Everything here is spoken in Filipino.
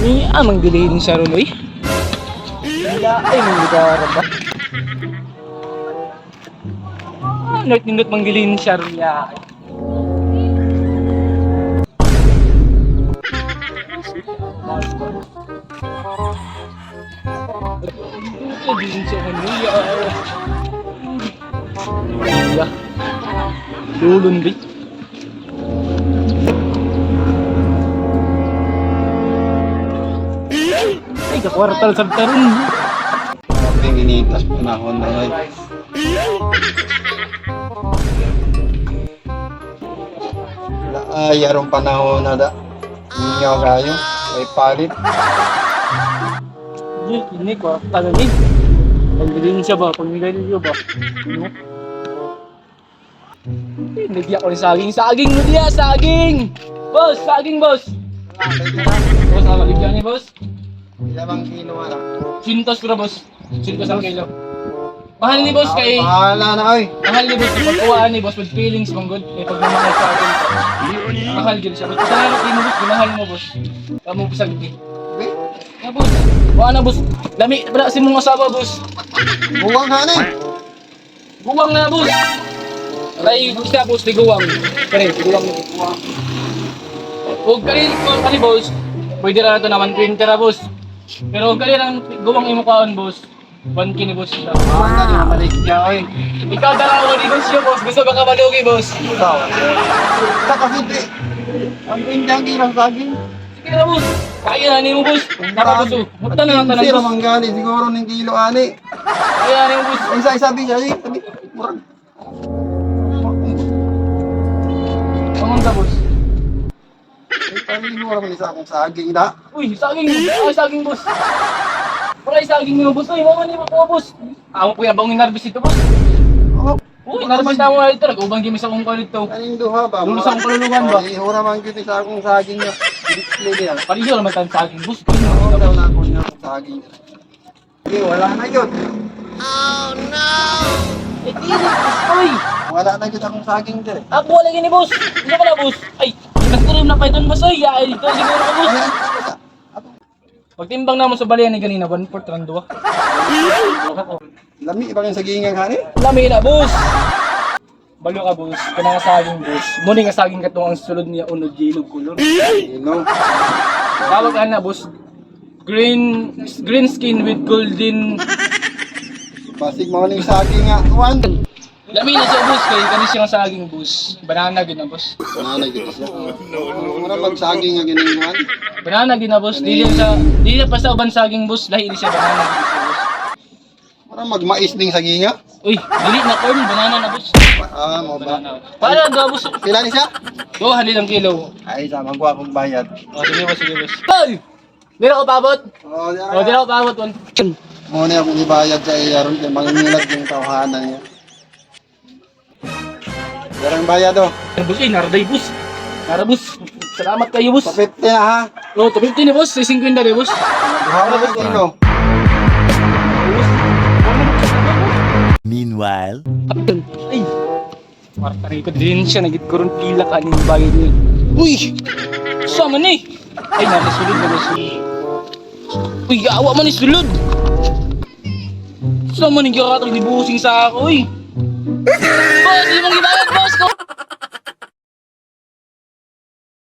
Ini amang dilihin sa ruloy. Wala ay manggara ba? Nindot manggilin siya ron niya. Din siya kaniya. Iya. Tulun di. Ay, kakwartal sa tarun. Kaping initas panahon na ngayon. Yarong panahon na da. Ninyo kayo. May palit. Ini kwartal ni. Pagdilin siya ba? Pagdilin siya ba? Ano? Nagya ko ni saging. Saging mo diya! Saging! Boss! Saging, boss! Boss, nakaligyan ni boss? Ilang kilo wala. Sintos ko na, boss. Sintos ang kilo. Mahal ni boss kay... Bahala na oy. Mahal ni boss. Pagkuhaan ni boss with feelings, mong good. Eh, pag namahal sa akin. Mahal din siya. Basta lalo kayo mo, boss. Ginahal mo, boss. Kamu pisag di. Ya, boss. Buwan na, boss. Lami. Wala si mong asawa, boss. Buwang hanay. Guwang na, boss. Alay, boss na, boss. Di guwang. Kare, di guwang. Huwag kani, boss. Pwede na ito naman 20 ra, boss. Pero huwag kani lang guwang imukhaan, boss. 1K ni boss. Bahala na balik niya oy. Ikaw dalawa ni boss yun, boss. Gusto ba ka malugi, boss? Ikaw. Sa kasi ang pindang kirang saging. Sige na, boss. Kaya na mo, boss. Nakabuso. Muta na lang tanang, Siro boss. manggali siguro ng kilo ani. Kaya na mo, boss. Isa sabi siya sabi murag. Amang ka, boss. Ay mo ra isa akong saging da. Uy, saging. Ay, saging, boss. Wala yung saging mo, boss. Uy, mama ni mo po, boss. Amo po yung bangong narbis ito, boss. Oh, Uy, narbis na mo na ito. Ubang gimis akong kulit ito. kaning duha ba? Yung isang kaluluwan ba? Ay ora man gyud sa akong saging niya. Display niya. Pariyo naman tayong saging, boss. Oo, daw na ako niya akong saging. Okay, wala na yun. Eh, tiri, boss. Uy. Wala na yun akong saging din. Ako wala gini, boss. Ano ka na, boss? Ay, nag-stream na pa ito, boss. Ay, ay, dito siguro ka, boss. Pagtimbang naman sa balian ni ganina, 1/4 lang duwa. Lami ibang yung sagingan hani? Lami na, boss. Balo ka, boss. Kana nga saging, boss. Muni nga saging katong ang sulod niya unod yellow color. Ino. Tawag ka na, boss. Green skin with golden. Basig mo ning saging nga. Kuan. Lami na siya, boss. Kaya kanis yung saging, boss. Banana gina, boss. Wala gyud siya. Ora pag saging nga gining kuan. Banana gina, boss. Dili na pa sa uban saging, boss. Lahi di siya banana gina siya, boss. Ora magmais ning saging nga. Uy, dili na corn. Banana na, boss. Ah, mo ba? Banana. Para ga, boss. Pila ni siya? 200 kilo. Ay, sa magwa kong bayad. O, sige, boss. Sige, boss. Hoy! Di na ako paabot. Oh, O, di na ako paabot. mo na akong ibayad sa iyaron kay mangingilag yung tawhanan niya. Darang bayad oh. Boss, eh, naraday, boss. Nara, boss. Salamat kayo, boss. Papit na ha. O, 250 ni, boss. 50 na, boss. Duha na kilo. Meanwhile, Ay! Marta rito din siya, nagit ko rin pila ka ng bagay niya. Uy! Sama ni! Ay, narasulod na nasulod. Uy, awa man ni sulod! Sama ni kakatag ni busing sa ako, uy!